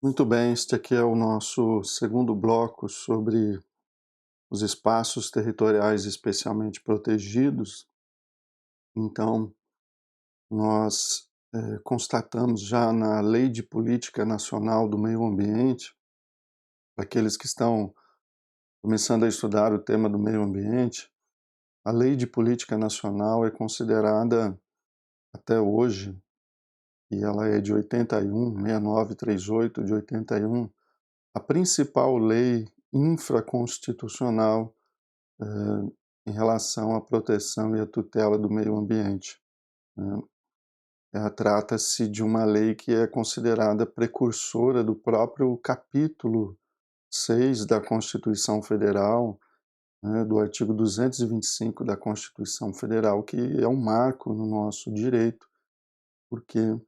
Muito bem, este aqui é o nosso segundo bloco sobre os espaços territoriais especialmente protegidos. Então, nós constatamos já na Lei de Política Nacional do Meio Ambiente, para aqueles que estão começando a estudar o tema do meio ambiente, a Lei de Política Nacional é considerada até hoje, e ela é de 81, 6938 de 81, a principal lei infraconstitucional em relação à proteção e à tutela do meio ambiente, né. Trata-se de uma lei que é considerada precursora do próprio capítulo 6 da Constituição Federal, né, do artigo 225 da Constituição Federal, que é um marco no nosso direito, porque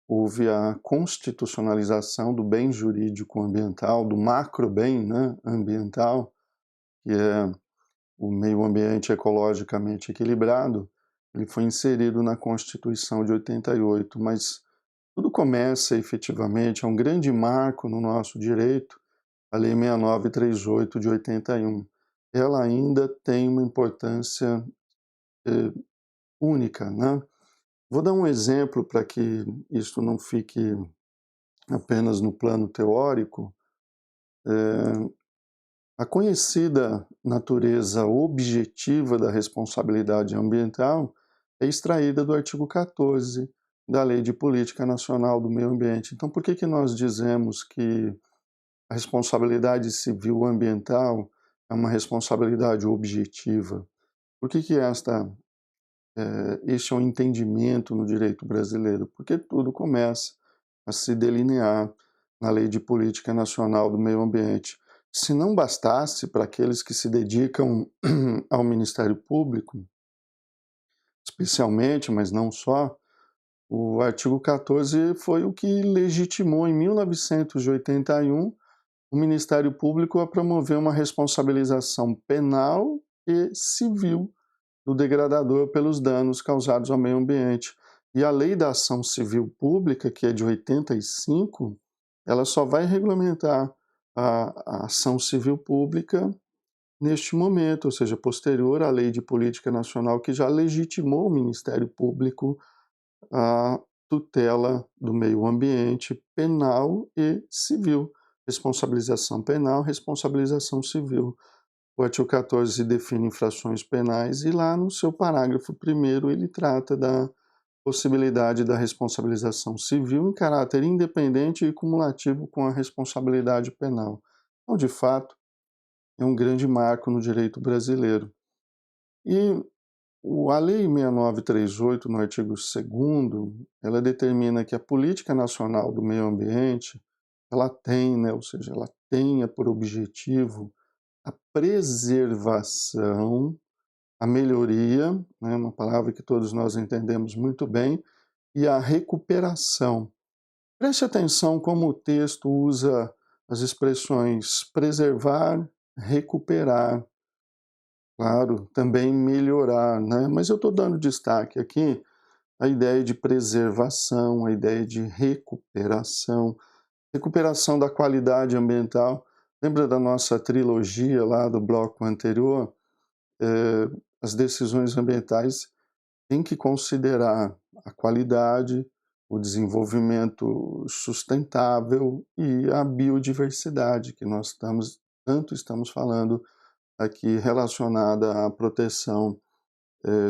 houve a constitucionalização do bem jurídico ambiental, do macrobem, né, ambiental, que é o meio ambiente ecologicamente equilibrado. Ele foi inserido na Constituição de 88, mas tudo começa efetivamente, é um grande marco no nosso direito, a Lei 6938 de 81. Ela ainda tem uma importância única, né? Vou dar um exemplo para que isso não fique apenas no plano teórico. A conhecida natureza objetiva da responsabilidade ambiental é extraída do artigo 14 da Lei de Política Nacional do Meio Ambiente. Então, por que que nós dizemos que a responsabilidade civil ambiental é uma responsabilidade objetiva? Por que que este é um entendimento no direito brasileiro? Porque tudo começa a se delinear na Lei de Política Nacional do Meio Ambiente. Se não bastasse para aqueles que se dedicam ao Ministério Público, especialmente, mas não só, o artigo 14 foi o que legitimou, em 1981, o Ministério Público a promover uma responsabilização penal e civil do degradador pelos danos causados ao meio ambiente. E a Lei da Ação Civil Pública, que é de 85, ela só vai regulamentar a ação civil pública neste momento, ou seja, posterior à Lei de Política Nacional, que já legitimou o Ministério Público à tutela do meio ambiente penal e civil. Responsabilização penal, responsabilização civil. O artigo 14 define infrações penais e lá no seu parágrafo 1º ele trata da possibilidade da responsabilização civil em caráter independente e cumulativo com a responsabilidade penal. Então, de fato, é um grande marco no direito brasileiro. E a Lei 6938, no artigo 2º, ela determina que a política nacional do meio ambiente, ela tem, né, ou seja, ela tenha por objetivo a preservação, a melhoria, né, uma palavra que todos nós entendemos muito bem, e a recuperação. Preste atenção como o texto usa as expressões preservar, recuperar, claro, também melhorar, né? Mas eu estou dando destaque aqui à ideia de preservação, à ideia de recuperação, recuperação da qualidade ambiental. Lembra da nossa trilogia lá do bloco anterior? As decisões ambientais têm que considerar a qualidade, o desenvolvimento sustentável e a biodiversidade, que nós estamos falando aqui relacionada à proteção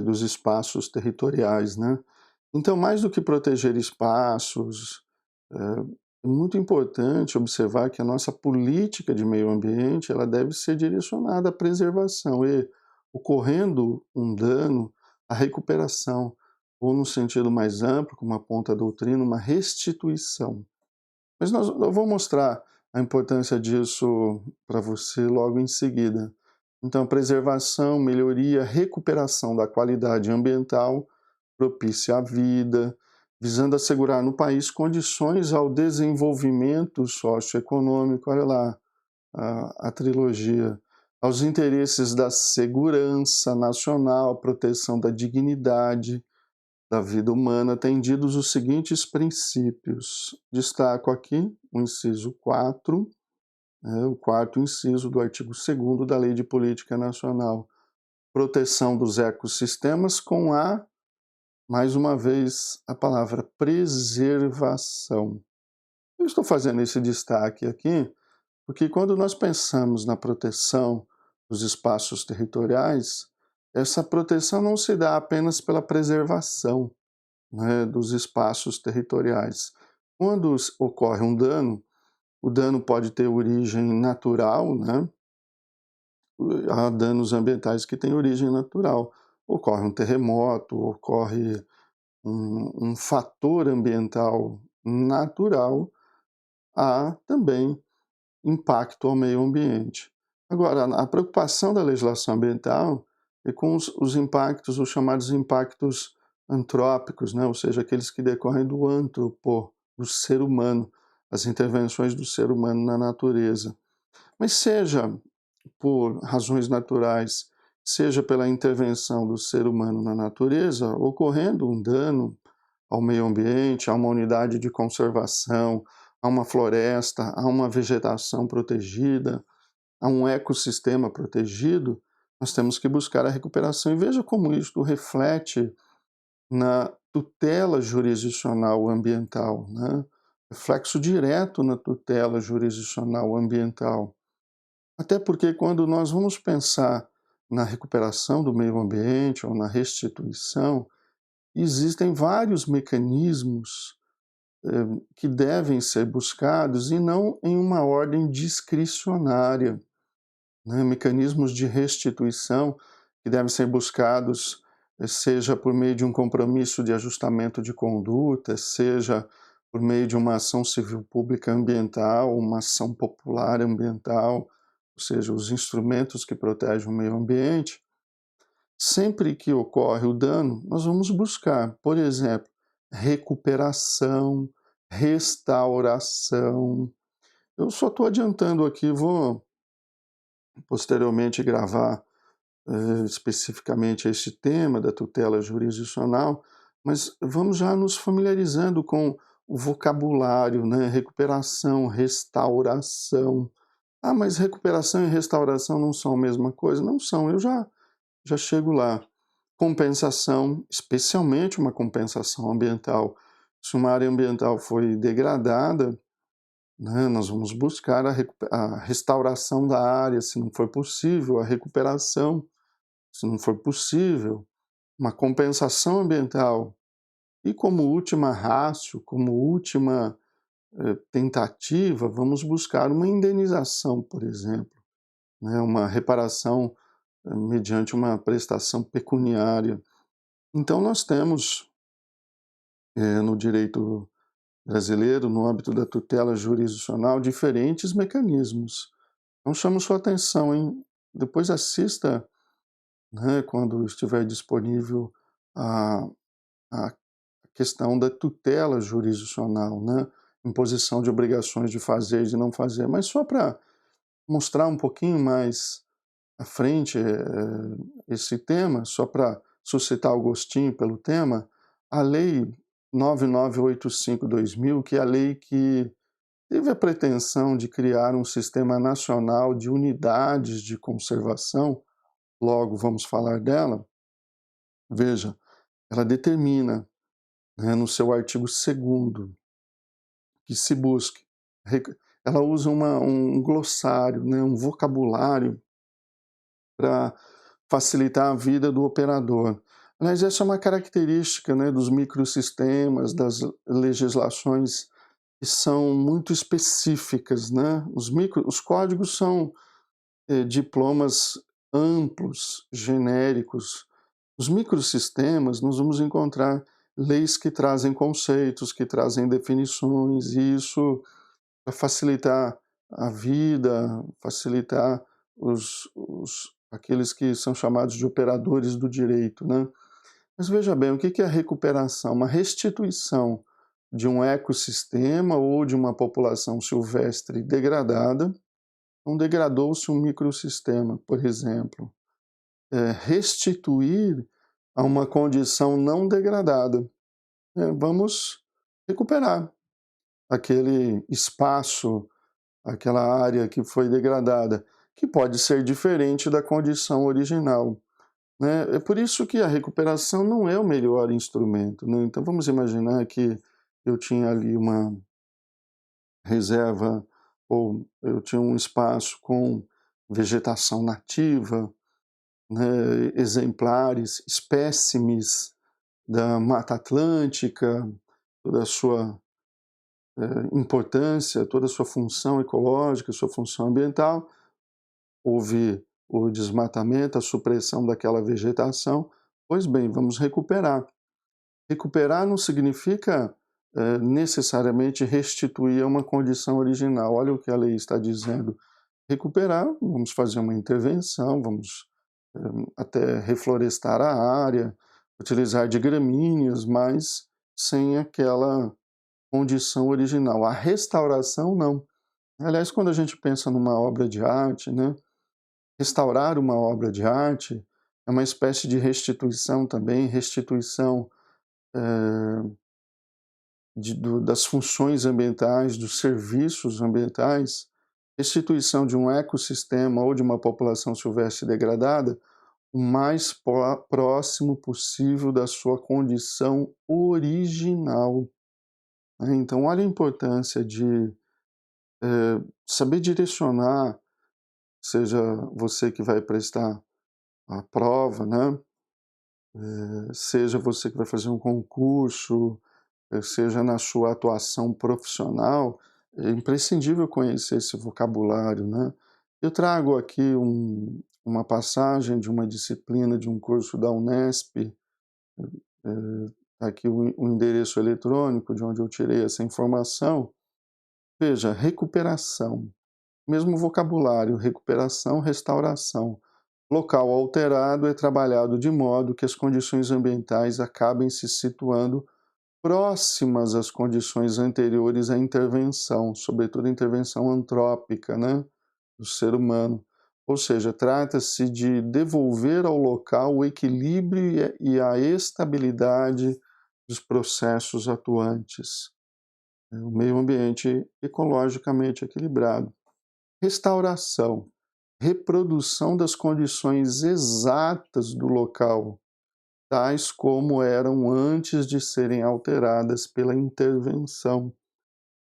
dos espaços territoriais, né? Então, mais do que proteger espaços, é muito importante observar que a nossa política de meio ambiente ela deve ser direcionada à preservação e, ocorrendo um dano, à recuperação, ou no sentido mais amplo, como aponta a doutrina, uma restituição. Mas eu vou mostrar a importância disso para você logo em seguida. Então, preservação, melhoria, recuperação da qualidade ambiental propícia à vida, visando assegurar no país condições ao desenvolvimento socioeconômico, olha lá a trilogia, aos interesses da segurança nacional, proteção da dignidade, da vida humana atendidos os seguintes princípios. Destaco aqui o inciso 4, o quarto inciso do artigo 2º da Lei de Política Nacional. Proteção dos ecossistemas com mais uma vez, a palavra preservação. Eu estou fazendo esse destaque aqui porque quando nós pensamos na proteção dos espaços territoriais, essa proteção não se dá apenas pela preservação, né, dos espaços territoriais. Quando ocorre um dano, o dano pode ter origem natural, né? Há danos ambientais que têm origem natural. Ocorre um terremoto, ocorre um fator ambiental natural, há também impacto ao meio ambiente. Agora, a preocupação da legislação ambiental é com os impactos, os chamados impactos antrópicos, né? Ou seja, aqueles que decorrem do antropo, do ser humano, as intervenções do ser humano na natureza. Mas seja por razões naturais, seja pela intervenção do ser humano na natureza, ocorrendo um dano ao meio ambiente, a uma unidade de conservação, a uma floresta, a uma vegetação protegida, a um ecossistema protegido, nós temos que buscar a recuperação. E veja como isso reflete na tutela jurisdicional ambiental, né? Reflexo direto na tutela jurisdicional ambiental. Até porque quando nós vamos pensar na recuperação do meio ambiente ou na restituição, existem vários mecanismos que devem ser buscados e não em uma ordem discricionária, né? Mecanismos de restituição que devem ser buscados, seja por meio de um compromisso de ajustamento de conduta, seja por meio de uma ação civil pública ambiental, uma ação popular ambiental, ou seja, os instrumentos que protegem o meio ambiente. Sempre que ocorre o dano, nós vamos buscar, por exemplo, recuperação, restauração. Eu só estou adiantando aqui, vou posteriormente gravar especificamente esse tema da tutela jurisdicional, mas vamos já nos familiarizando com o vocabulário, né? Recuperação, restauração. Ah, mas recuperação e restauração não são a mesma coisa? Não são, eu já chego lá. Compensação, especialmente uma compensação ambiental. Se uma área ambiental foi degradada, né, nós vamos buscar a restauração da área, se não for possível, a recuperação, se não for possível, uma compensação ambiental. E como última ratio, como última tentativa, vamos buscar uma indenização, por exemplo, né, uma reparação mediante uma prestação pecuniária. Então nós temos no direito brasileiro, no âmbito da tutela jurisdicional, diferentes mecanismos. Então chamo sua atenção, hein? Depois assista, né, quando estiver disponível a questão da tutela jurisdicional, né? Imposição de obrigações de fazer e de não fazer. Mas só para mostrar um pouquinho mais à frente esse tema, só para suscitar o gostinho pelo tema, a Lei 9985/2000, que é a lei que teve a pretensão de criar um sistema nacional de unidades de conservação, logo vamos falar dela. Veja, ela determina, né, no seu artigo 2º, que se busque. Ela usa um glossário, né, um vocabulário para facilitar a vida do operador. Aliás, essa é uma característica, né, dos microsistemas, das legislações que são muito específicas, né? Os códigos são diplomas amplos, genéricos. Os microsistemas, nós vamos encontrar leis que trazem conceitos, que trazem definições, e isso para facilitar a vida, facilitar aqueles que são chamados de operadores do direito, né? Mas veja bem, o que é a recuperação? Uma restituição de um ecossistema ou de uma população silvestre degradada. Então, degradou-se um microsistema, por exemplo. Restituir a uma condição não degradada. Vamos recuperar aquele espaço, aquela área que foi degradada, que pode ser diferente da condição original, né? É por isso que a recuperação não é o melhor instrumento, né? Então vamos imaginar que eu tinha ali uma reserva, ou eu tinha um espaço com vegetação nativa, né, exemplares, espécimes da Mata Atlântica, toda a sua importância, toda a sua função ecológica, sua função ambiental. Houve o desmatamento, a supressão daquela vegetação. Pois bem, vamos recuperar. Recuperar não significa necessariamente restituir a uma condição original. Olha o que a lei está dizendo. Recuperar, vamos fazer uma intervenção, vamos até reflorestar a área, utilizar de gramíneas, mas sem aquela condição original. A restauração, não. Aliás, quando a gente pensa numa obra de arte, né, restaurar uma obra de arte é uma espécie de restituição também, restituição das funções ambientais, dos serviços ambientais, restituição de um ecossistema ou de uma população silvestre degradada o mais próximo possível da sua condição original, né? Então, olha a importância de saber direcionar, seja você que vai prestar a prova, né? Seja você que vai fazer um concurso, seja na sua atuação profissional, é imprescindível conhecer esse vocabulário, né? Eu trago aqui uma passagem de uma disciplina de um curso da Unesp, aqui o endereço eletrônico de onde eu tirei essa informação. Veja, recuperação, mesmo vocabulário, recuperação, restauração. Local alterado é trabalhado de modo que as condições ambientais acabem se situando próximas às condições anteriores à intervenção, sobretudo a intervenção antrópica, né, do ser humano. Ou seja, trata-se de devolver ao local o equilíbrio e a estabilidade dos processos atuantes, o meio ambiente ecologicamente equilibrado. Restauração, reprodução das condições exatas do local, tais como eram antes de serem alteradas pela intervenção.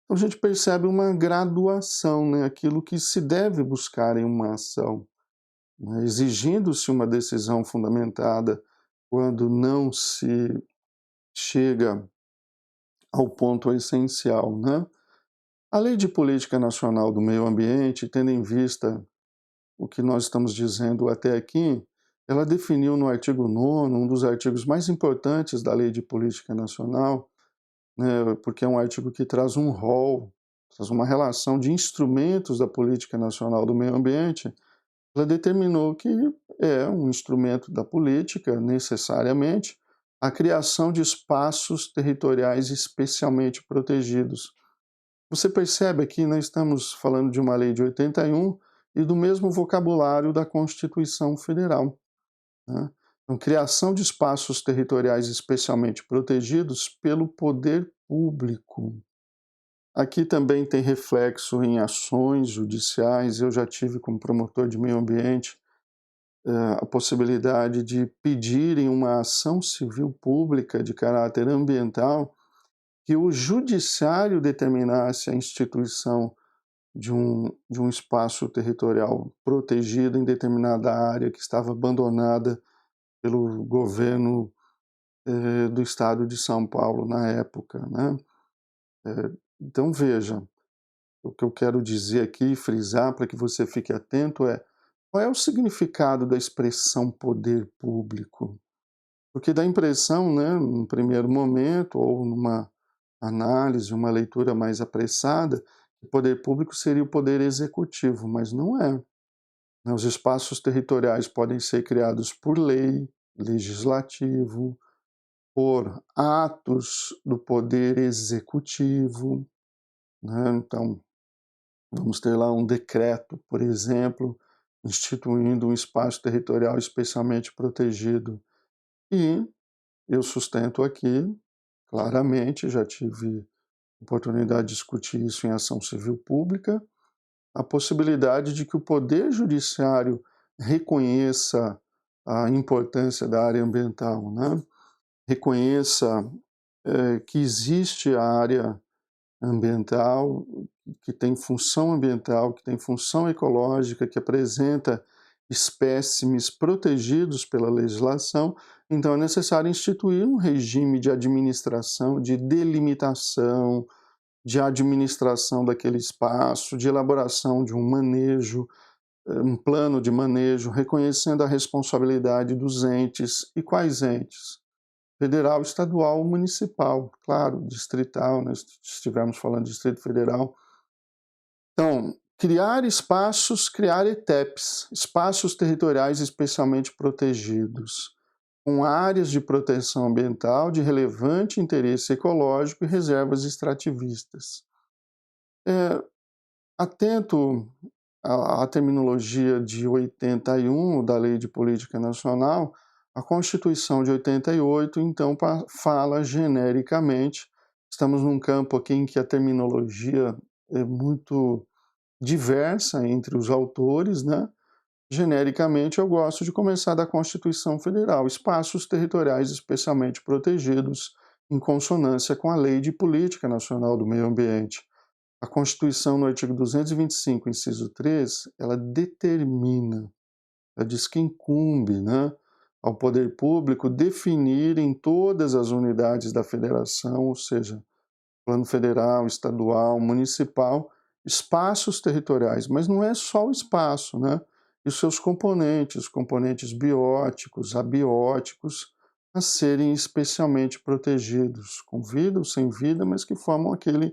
Então a gente percebe uma graduação, né? Aquilo que se deve buscar em uma ação, né? Exigindo-se uma decisão fundamentada quando não se chega ao ponto essencial, né? A Lei de Política Nacional do Meio Ambiente, tendo em vista o que nós estamos dizendo até aqui, ela definiu no artigo 9º, um dos artigos mais importantes da Lei de Política Nacional, né, porque é um artigo que traz um rol, traz uma relação de instrumentos da Política Nacional do Meio Ambiente. Ela determinou que é um instrumento da política, necessariamente, a criação de espaços territoriais especialmente protegidos. Você percebe aqui, nós estamos falando de uma lei de 81 e do mesmo vocabulário da Constituição Federal, né? Então, criação de espaços territoriais especialmente protegidos pelo poder público. Aqui também tem reflexo em ações judiciais. Eu já tive, como promotor de meio ambiente, a possibilidade de pedir em uma ação civil pública de caráter ambiental que o judiciário determinasse a instituição de um espaço territorial protegido em determinada área que estava abandonada pelo governo do estado de São Paulo na época, né? Então veja, o que eu quero dizer aqui, frisar para que você fique atento qual é o significado da expressão poder público? Porque dá a impressão, né, num primeiro momento, ou numa análise, uma leitura mais apressada, que o poder público seria o poder executivo, mas não é. Os espaços territoriais podem ser criados por lei, legislativo, por atos do poder executivo, né? Então, vamos ter lá um decreto, por exemplo, instituindo um espaço territorial especialmente protegido. E eu sustento aqui, claramente, já tive oportunidade de discutir isso em ação civil pública, a possibilidade de que o Poder Judiciário reconheça a importância da área ambiental, né? Reconheça que existe a área ambiental, que tem função ambiental, que tem função ecológica, que apresenta espécimes protegidos pela legislação, então é necessário instituir um regime de administração, de delimitação, de administração daquele espaço, de elaboração de um manejo, um plano de manejo, reconhecendo a responsabilidade dos entes. E quais entes? Federal, estadual, municipal, claro, distrital, né, se estivermos falando de Distrito Federal. Então, criar espaços, criar ETEPs, espaços territoriais especialmente protegidos, com áreas de proteção ambiental de relevante interesse ecológico e reservas extrativistas. Atento à terminologia de 81 da Lei de Política Nacional, a Constituição de 88, então, fala genericamente, estamos num campo aqui em que a terminologia é muito diversa entre os autores, né? Genericamente, eu gosto de começar da Constituição Federal, espaços territoriais especialmente protegidos, em consonância com a Lei de Política Nacional do Meio Ambiente. A Constituição, no artigo 225, inciso 3, ela determina, ela diz que incumbe, né, ao poder público definir em todas as unidades da federação, ou seja, plano federal, estadual, municipal, espaços territoriais, mas não é só o espaço, né? E os seus componentes bióticos, abióticos, a serem especialmente protegidos, com vida ou sem vida, mas que formam aquele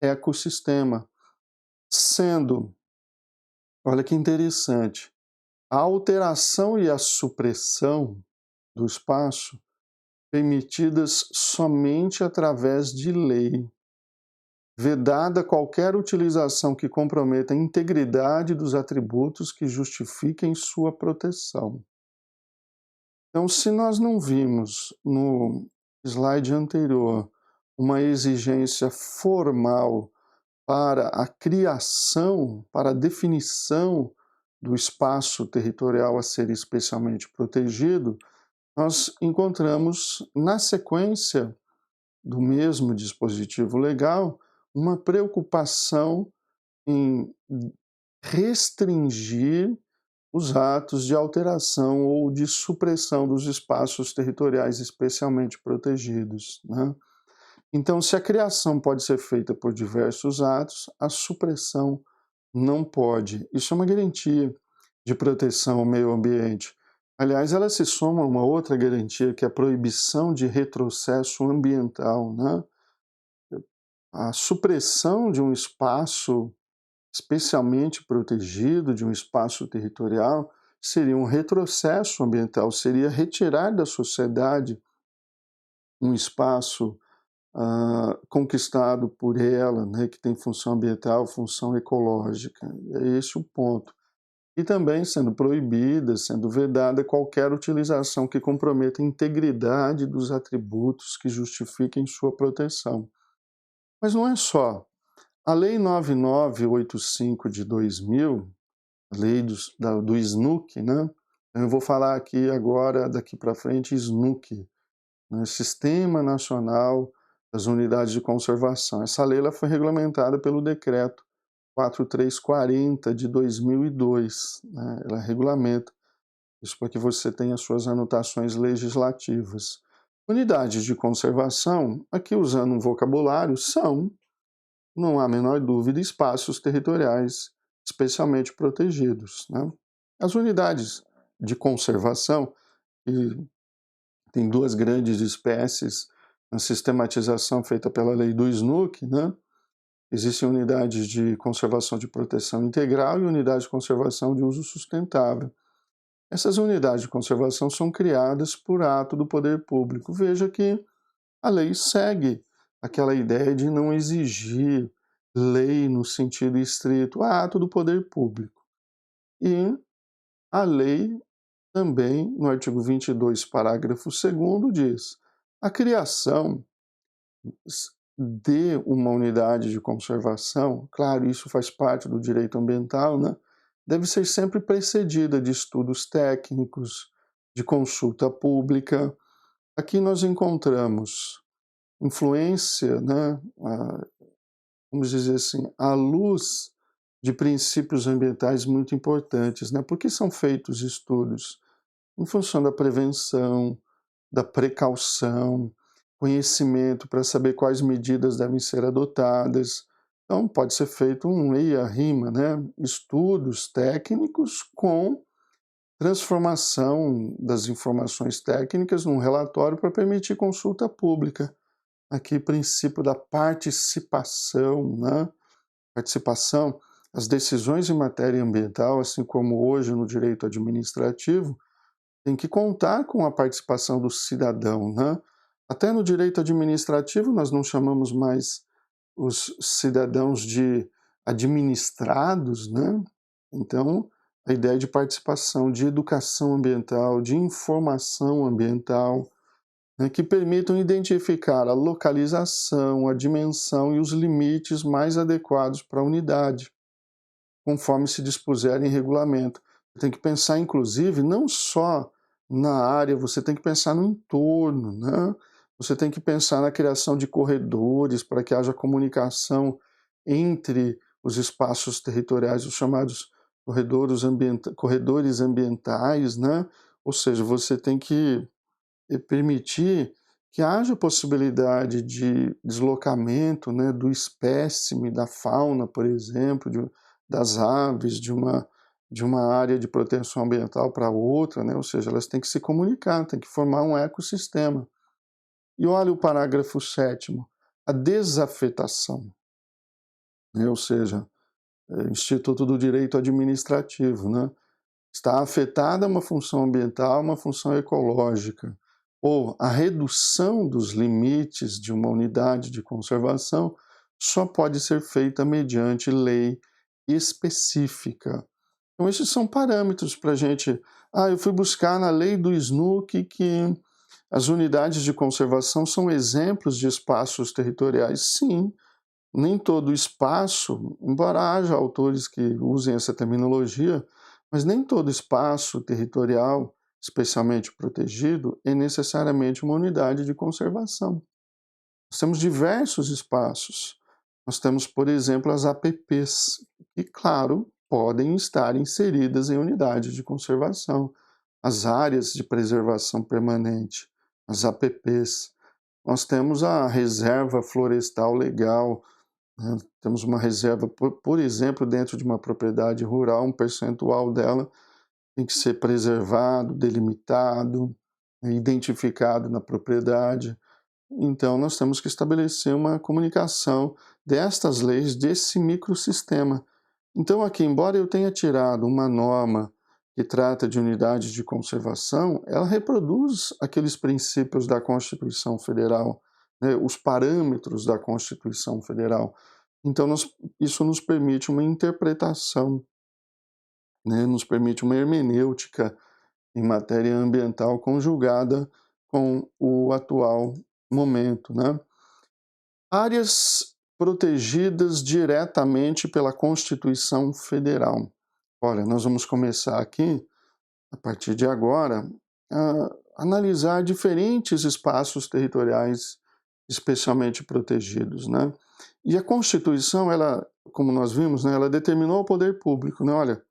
ecossistema. Sendo, olha que interessante, a alteração e a supressão do espaço permitidas somente através de lei, vedada qualquer utilização que comprometa a integridade dos atributos que justifiquem sua proteção. Então, se nós não vimos no slide anterior uma exigência formal para a criação, para a definição do espaço territorial a ser especialmente protegido, nós encontramos, na sequência do mesmo dispositivo legal, uma preocupação em restringir os atos de alteração ou de supressão dos espaços territoriais especialmente protegidos, né? Então, se a criação pode ser feita por diversos atos, a supressão não pode. Isso é uma garantia de proteção ao meio ambiente. Aliás, ela se soma a uma outra garantia, que é a proibição de retrocesso ambiental, né? A supressão de um espaço especialmente protegido, de um espaço territorial, seria um retrocesso ambiental, seria retirar da sociedade um espaço conquistado por ela, né, que tem função ambiental, função ecológica. É esse o ponto. E também sendo proibida, sendo vedada qualquer utilização que comprometa a integridade dos atributos que justifiquem sua proteção. Mas não é só. A Lei 9985 de 2000, a lei do SNUC, né? Eu vou falar aqui agora, daqui para frente, SNUC, né? Sistema Nacional das Unidades de Conservação. Essa lei ela foi regulamentada pelo Decreto 4340 de 2002. Né? Ela regulamenta isso para que você tenha suas anotações legislativas. Unidades de conservação, aqui usando um vocabulário, são, não há a menor dúvida, espaços territoriais especialmente protegidos. Né? As unidades de conservação, e tem duas grandes espécies na sistematização feita pela lei do SNUC, né? Existem unidades de conservação de proteção integral e unidades de conservação de uso sustentável. Essas unidades de conservação são criadas por ato do poder público. Veja que a lei segue aquela ideia de não exigir lei no sentido estrito, ato do poder público. E a lei também, no artigo 22, parágrafo 2º, diz: a criação de uma unidade de conservação, claro, isso faz parte do direito ambiental, né, deve ser sempre precedida de estudos técnicos, de consulta pública. Aqui nós encontramos influência, né, vamos dizer assim, à luz de princípios ambientais muito importantes, né? Por que são feitos estudos? Em função da prevenção, da precaução, conhecimento para saber quais medidas devem ser adotadas. Então, pode ser feito um EIA-RIMA, né? Estudos técnicos com transformação das informações técnicas num relatório para permitir consulta pública. Aqui, princípio da participação, né? Participação, as decisões em matéria ambiental, assim como hoje no direito administrativo, tem que contar com a participação do cidadão, né? Até no direito administrativo nós não chamamos mais os cidadãos de administrados, né? Então, a ideia de participação, de educação ambiental, de informação ambiental, né, que permitam identificar a localização, a dimensão e os limites mais adequados para a unidade, conforme se dispuser em regulamento. Tem que pensar, inclusive, não só na área, você tem que pensar no entorno, né? Você tem que pensar na criação de corredores para que haja comunicação entre os espaços territoriais, os chamados corredores ambientais, né? Ou seja, você tem que permitir que haja possibilidade de deslocamento, né, do espécime, da fauna, por exemplo, das aves, de uma área de proteção ambiental para outra, né, ou seja, elas têm que se comunicar, têm que formar um ecossistema. E olha o parágrafo 7º, a desafetação, né, ou seja, Instituto do Direito Administrativo, né, está afetada uma função ambiental, uma função ecológica, ou a redução dos limites de uma unidade de conservação só pode ser feita mediante lei específica. Então, esses são parâmetros para a gente. Eu fui buscar na lei do SNUC que as unidades de conservação são exemplos de espaços territoriais. Sim, nem todo espaço, embora haja autores que usem essa terminologia, mas nem todo espaço territorial, especialmente protegido, é necessariamente uma unidade de conservação. Nós temos diversos espaços. Nós temos, por exemplo, as APPs, que, claro, podem estar inseridas em unidades de conservação. As áreas de preservação permanente, as APPs. Nós temos a reserva florestal legal, né? Temos uma reserva, por exemplo, dentro de uma propriedade rural, um percentual dela tem que ser preservado, delimitado, identificado na propriedade. Então, nós temos que estabelecer uma comunicação destas leis, desse microsistema. Então, aqui, embora eu tenha tirado uma norma que trata de unidades de conservação, ela reproduz aqueles princípios da Constituição Federal, né, os parâmetros da Constituição Federal. Então, isso nos permite uma interpretação, né, nos permite uma hermenêutica em matéria ambiental conjugada com o atual momento, né? Áreas protegidas diretamente pela Constituição Federal. Olha, nós vamos começar aqui, a partir de agora, a analisar diferentes espaços territoriais especialmente protegidos, né? E a Constituição, ela, como nós vimos, né, ela determinou ao poder público, né, olha,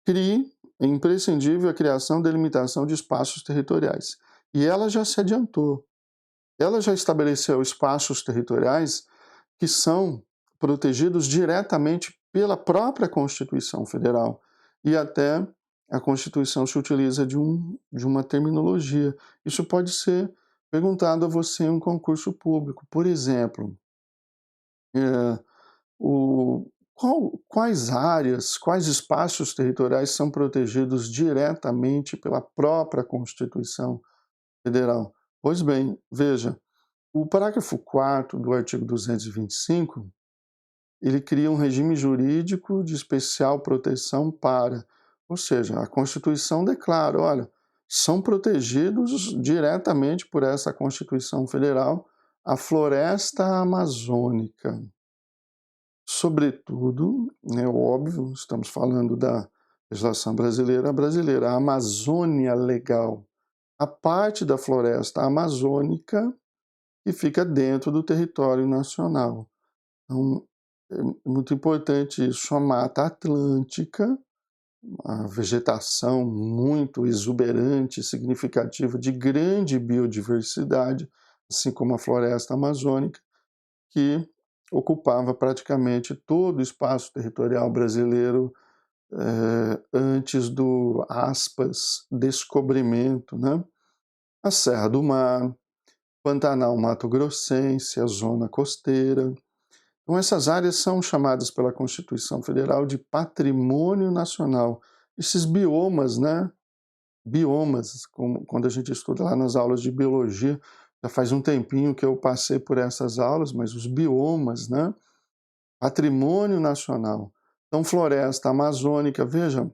crie, é imprescindível a criação e delimitação de espaços territoriais. E ela já se adiantou. Ela já estabeleceu espaços territoriais que são protegidos diretamente pela própria Constituição Federal. E até a Constituição se utiliza de uma terminologia. Isso pode ser perguntado a você em um concurso público. Por exemplo, quais áreas, quais espaços territoriais são protegidos diretamente pela própria Constituição Federal? Pois bem, veja, o parágrafo 4º do artigo 225, ele cria um regime jurídico de especial proteção para Ou seja, a Constituição declara, olha, são protegidos diretamente por essa Constituição Federal a floresta amazônica. Sobretudo, é óbvio, estamos falando da legislação brasileira, a Amazônia Legal, a parte da floresta amazônica que fica dentro do território nacional. Então, é muito importante isso, a Mata Atlântica, a vegetação muito exuberante, significativa, de grande biodiversidade, assim como a floresta amazônica, que ocupava praticamente todo o espaço territorial brasileiro antes do, aspas, descobrimento, né? A Serra do Mar, Pantanal Mato Grossense, a zona costeira. Então, essas áreas são chamadas pela Constituição Federal de patrimônio nacional. Esses biomas, né? Biomas, como quando a gente estuda lá nas aulas de biologia, já faz um tempinho que eu passei por essas aulas, mas os biomas, né? Patrimônio nacional. Então, floresta amazônica, veja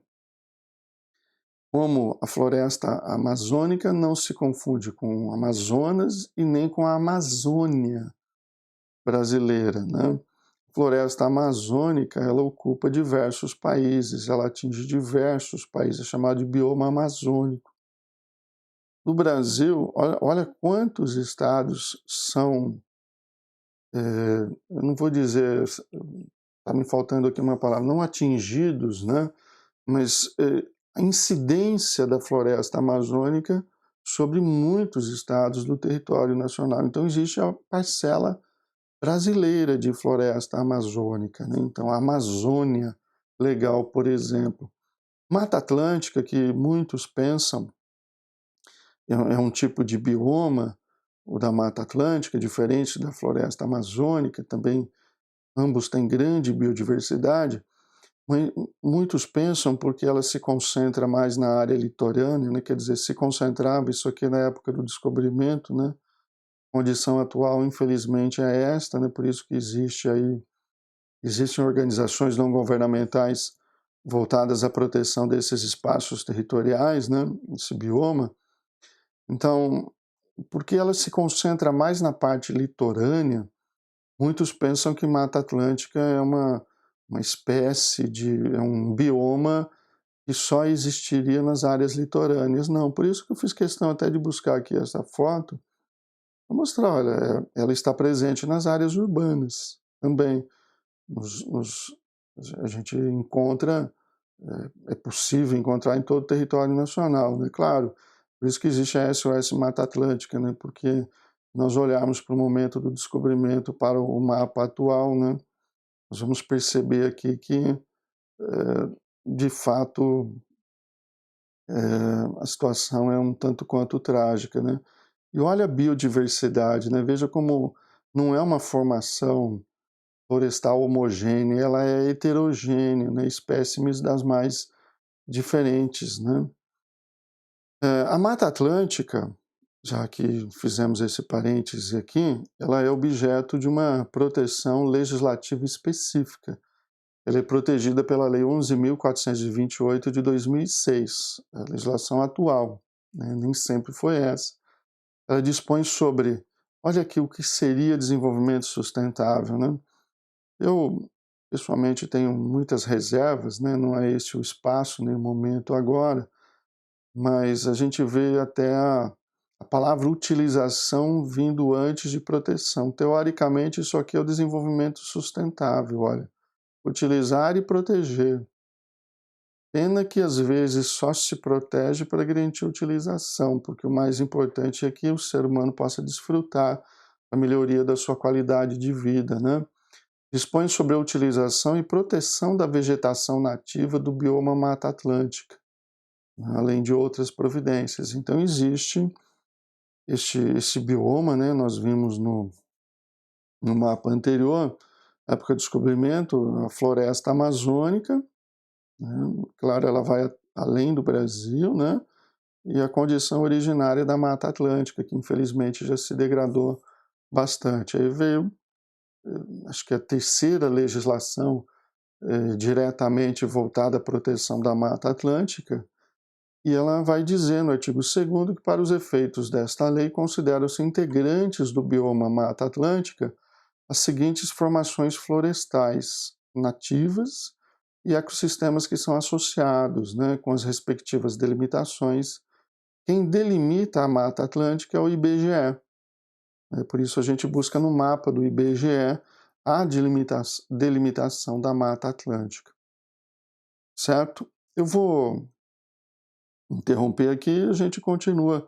como a floresta amazônica não se confunde com o Amazonas e nem com a Amazônia brasileira, né? Floresta amazônica, ela ocupa diversos países, ela atinge diversos países, é chamado de bioma amazônico. No Brasil, olha quantos estados são, eu não vou dizer, está me faltando aqui uma palavra, não atingidos, né? Mas a incidência da floresta amazônica sobre muitos estados do território nacional. Então, existe a parcela brasileira de floresta amazônica, né? Então, a Amazônia Legal, por exemplo. Mata Atlântica, que muitos pensam é um tipo de bioma, o da Mata Atlântica, diferente da floresta amazônica, também ambos têm grande biodiversidade. Muitos pensam porque ela se concentra mais na área litorânea, né? Quer dizer, se concentrava, isso aqui na época do descobrimento, né? A condição atual, infelizmente, é esta, né? Por isso que existem organizações não governamentais voltadas à proteção desses espaços territoriais, né? Esse bioma. Então, porque ela se concentra mais na parte litorânea, muitos pensam que Mata Atlântica é uma espécie de, é um bioma que só existiria nas áreas litorâneas. Não, por isso que eu fiz questão até de buscar aqui essa foto, para mostrar, olha, ela está presente nas áreas urbanas também. A gente encontra, é possível encontrar em todo o território nacional, né? Claro, por isso que existe a SOS Mata Atlântica, né? Porque nós olharmos para o momento do descobrimento para o mapa atual, né? Nós vamos perceber aqui que, de fato, a situação é um tanto quanto trágica, né? E olha a biodiversidade, né? Veja como não é uma formação florestal homogênea, ela é heterogênea, né? Espécimes das mais diferentes, né? A Mata Atlântica, já que fizemos esse parêntese aqui, ela é objeto de uma proteção legislativa específica. Ela é protegida pela Lei 11.428 de 2006, a legislação atual, né? Nem sempre foi essa. Ela dispõe sobre, olha aqui o que seria desenvolvimento sustentável, né? Eu, pessoalmente, tenho muitas reservas, né? Não é esse o espaço nem o momento agora, mas a gente vê até a palavra utilização vindo antes de proteção. Teoricamente, isso aqui é o desenvolvimento sustentável, olha. Utilizar e proteger. Pena que às vezes só se protege para garantir a utilização, porque o mais importante é que o ser humano possa desfrutar da melhoria da sua qualidade de vida, né? Dispõe sobre a utilização e proteção da vegetação nativa do bioma Mata Atlântica, né? Além de outras providências. Então existe esse bioma, né? Nós vimos no mapa anterior, época do descobrimento, a floresta amazônica, né? Claro, ela vai além do Brasil, né? E a condição originária da Mata Atlântica, que infelizmente já se degradou bastante. Aí veio, acho que a terceira legislação diretamente voltada à proteção da Mata Atlântica, e ela vai dizer no artigo 2º que, para os efeitos desta lei, consideram-se integrantes do bioma Mata Atlântica as seguintes formações florestais nativas e ecossistemas que são associados, né, com as respectivas delimitações. Quem delimita a Mata Atlântica é o IBGE. Por isso a gente busca no mapa do IBGE a delimitação da Mata Atlântica. Certo? Eu vou interromper aqui e a gente continua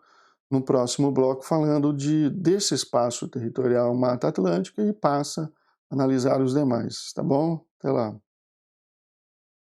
no próximo bloco falando desse espaço territorial Mata Atlântica e passa a analisar os demais, tá bom? Até lá.